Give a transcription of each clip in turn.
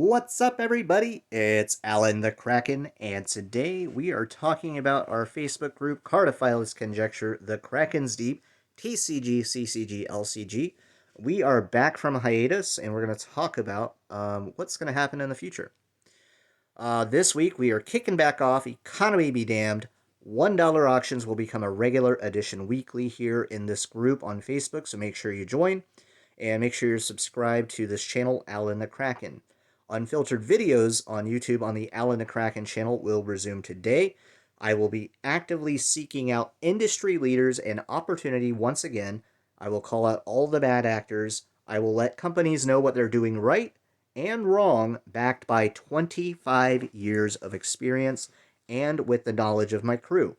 What's up, everybody? It's Alan the Kraken, and today we are talking about our Facebook group, Cartophilist Conjecture, the Kraken's Deep, TCG, CCG, LCG. We are back from hiatus, and we're going to talk about what's going to happen in the future. This week, we are kicking back off, economy be damned. $1 auctions will become a regular edition weekly here in this group on Facebook, so make sure you join. And make sure you're subscribed to this channel, Alan the Kraken. Unfiltered videos on YouTube on the Alan the Kraken channel will resume today. I will be actively seeking out industry leaders and opportunity once again. I will call out all the bad actors. I will let companies know what they're doing right and wrong, backed by 25 years of experience and with the knowledge of my crew.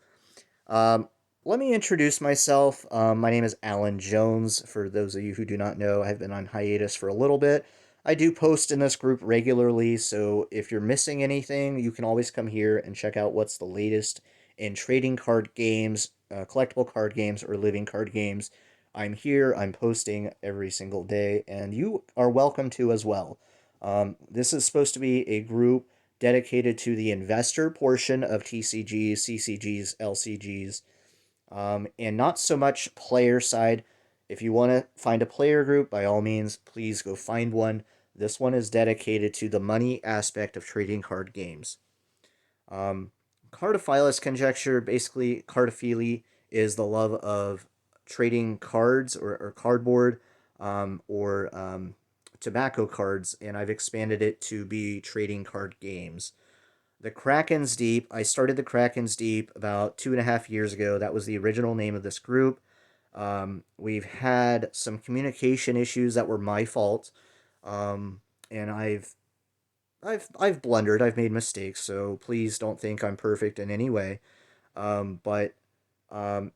Um, Let me introduce myself. My name is Alan Jones. For those of you who do not know, I've been on hiatus for a little bit. I do post in this group regularly, so if you're missing anything, you can always come here and check out what's the latest in trading card games, collectible card games, or living card games. I'm here, I'm posting every single day, and you are welcome to as well. This is supposed to be a group dedicated to the investor portion of TCGs, CCGs, LCGs, and not so much player side. If you want to find a player group, by all means, please go find one. This one is dedicated to the money aspect of trading card games. Um, Cartophilist Conjecture, basically, cartophily is the love of trading cards or cardboard or tobacco cards, and I've expanded it to be trading card games. The Kraken's Deep, I started the Kraken's Deep about 2.5 years ago. That was the original name of this group. We've had some communication issues that were my fault, and I've blundered. I've made mistakes, so please don't think I'm perfect in any way. But um,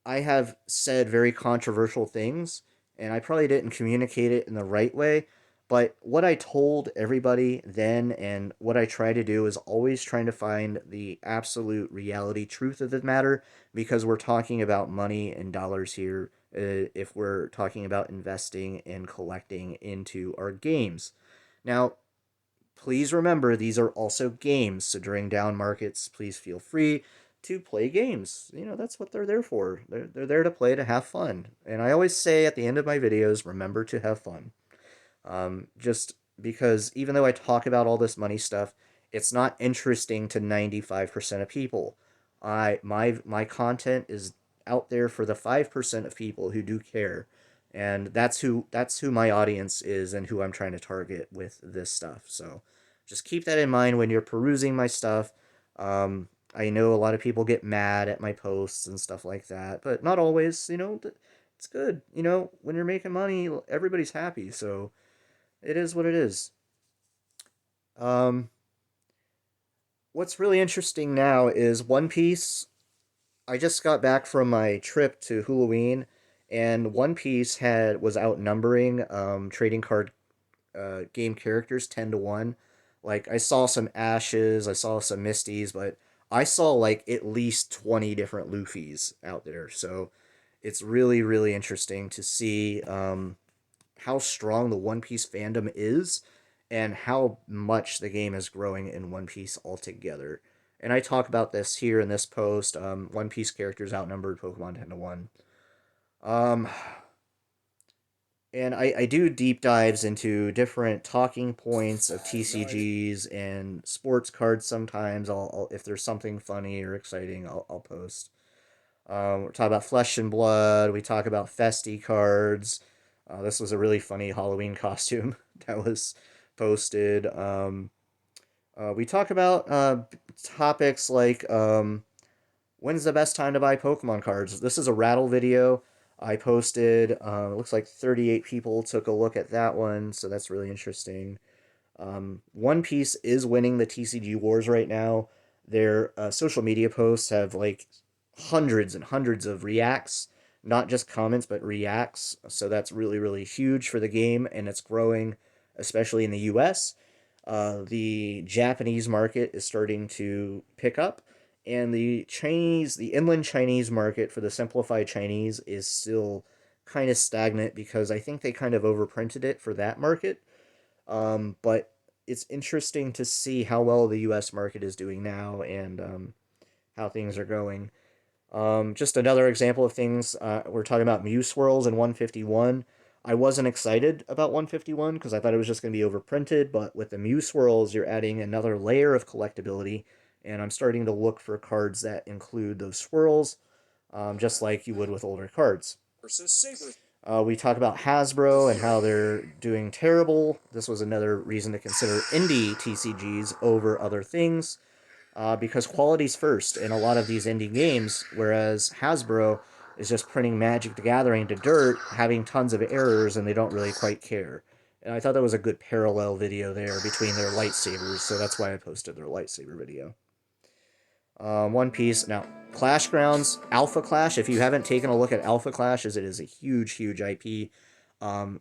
I have said very controversial things, and I probably didn't communicate it in the right way. But what I told everybody then and what I try to do is always trying to find the absolute reality truth of the matter because we're talking about money and dollars here if we're talking about investing and collecting into our games. Now, please remember these are also games, so during down markets, please feel free to play games. That's what they're there for. They're there to play, to have fun. And I always say at the end of my videos, remember to have fun. Just because even though I talk about all this money stuff, it's not interesting to 95% of people. My content is out there for the 5% of people who do care. And that's who my audience is and who I'm trying to target with this stuff. So just keep that in mind when you're perusing my stuff. I know a lot of people get mad at my posts and stuff like that, but not always. It's good. When you're making money, everybody's happy. So it is what it is. Um, what's really interesting now is One Piece. I just got back from my trip to Halloween, and One Piece was outnumbering trading card game characters 10-1. Like I saw some Ashes, I saw some Misties, but I saw like at least 20 different Luffy's out there. So it's really really interesting to see how strong the One Piece fandom is and how much the game is growing in One Piece altogether. And I talk about this here in this post. One Piece characters outnumbered Pokemon 10-1. Um, and I do deep dives into different talking points of TCGs and sports cards sometimes. If there's something funny or exciting, I'll post. We talk about Flesh and Blood. We talk about Festy cards. This was a really funny Halloween costume that was posted. We talk about topics like when's the best time to buy Pokemon cards. This is a rattle video I posted. It looks like 38 people took a look at that one, so that's really interesting. One Piece is winning the TCG wars right now. Their social media posts have like hundreds and hundreds of reacts, not just comments, but reacts. So that's really, really huge for the game, and it's growing, especially in the US. The Japanese market is starting to pick up, and the inland Chinese market for the simplified Chinese is still kind of stagnant because I think they kind of overprinted it for that market. But it's interesting to see how well the U.S. market is doing now and how things are going. Just another example of things, we're talking about Muse Swirls and 151. I wasn't excited about 151 because I thought it was just going to be overprinted, but with the Muse Swirls, you're adding another layer of collectability, and I'm starting to look for cards that include those swirls, just like you would with older cards. We talk about Hasbro and how they're doing terrible. This was another reason to consider indie TCGs over other things, because quality's first in a lot of these indie games, whereas Hasbro is just printing Magic the Gathering to dirt, having tons of errors, and they don't really quite care. And I thought that was a good parallel video there between their lightsabers, so that's why I posted their lightsaber video. One Piece. Now, Clash Grounds, Alpha Clash, if you haven't taken a look at Alpha Clash, as it is a huge, huge IP,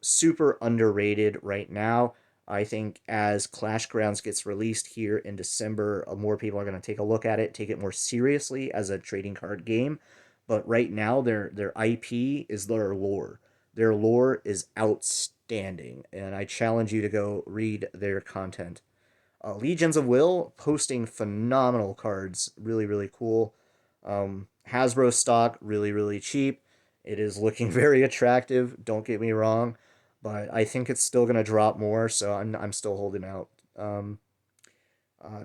super underrated right now. I think as Clash Grounds gets released here in December, more people are going to take a look at it, take it more seriously as a trading card game. But right now, their IP is their lore. Their lore is outstanding, and I challenge you to go read their content. Legions of Will posting phenomenal cards, really really cool. Hasbro stock really really cheap. It is looking very attractive. Don't get me wrong, but I think it's still gonna drop more, so I'm still holding out.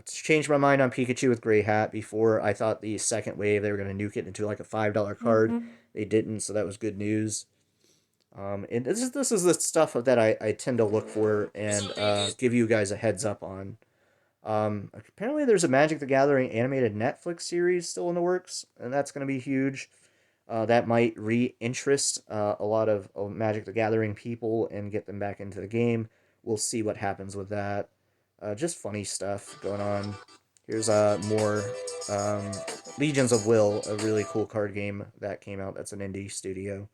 Changed my mind on Pikachu with Gray Hat. Before I thought the second wave they were gonna nuke it into like a $5 card. They didn't, so that was good news. And this is the stuff that I tend to look for and give you guys a heads up on. Apparently, there's a Magic the Gathering animated Netflix series still in the works, and that's going to be huge. That might re-interest a lot of Magic the Gathering people and get them back into the game. We'll see what happens with that. Just funny stuff going on. Here's more um, Legions of Will, a really cool card game that came out. That's an indie studio.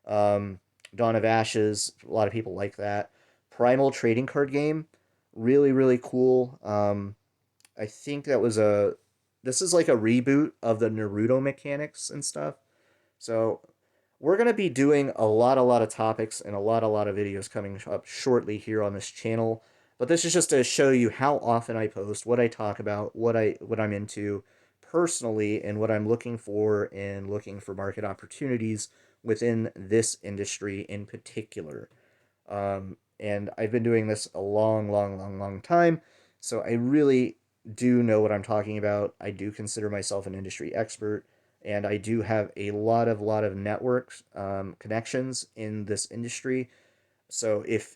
Um, Dawn of Ashes, a lot of people like that. Primal trading card game, really really cool. I think that was a this is like a reboot of the Naruto mechanics and stuff. So we're gonna be doing a lot of topics and a lot of videos coming up shortly here on this channel. But this is just to show you how often I post, what I talk about, what I'm into personally, and what I'm looking for and looking for market opportunities within this industry in particular. And I've been doing this a long, long, long, long time. So I really do know what I'm talking about. I do consider myself an industry expert, and I do have a lot of networks, connections in this industry. So if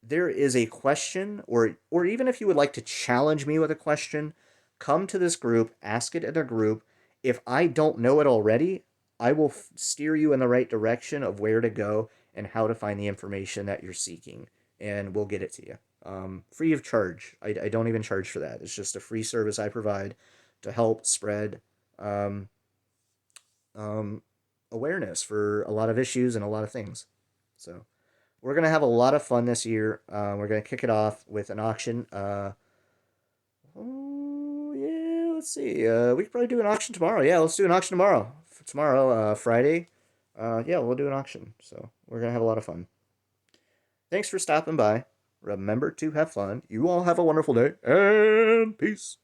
there is a question, or even if you would like to challenge me with a question, come to this group, ask it in a group. If I don't know it already, I will steer you in the right direction of where to go and how to find the information that you're seeking, and we'll get it to you. Free of charge. I don't even charge for that. It's just a free service I provide to help spread um, um, awareness for a lot of issues and a lot of things. So we're gonna have a lot of fun this year. We're gonna kick it off with an auction. Oh yeah, let's see. We could probably do an auction tomorrow. Yeah, let's do an auction tomorrow. For tomorrow, Friday. Yeah, we'll do an auction. So we're gonna have a lot of fun. Thanks for stopping by. Remember to have fun. You all have a wonderful day and peace.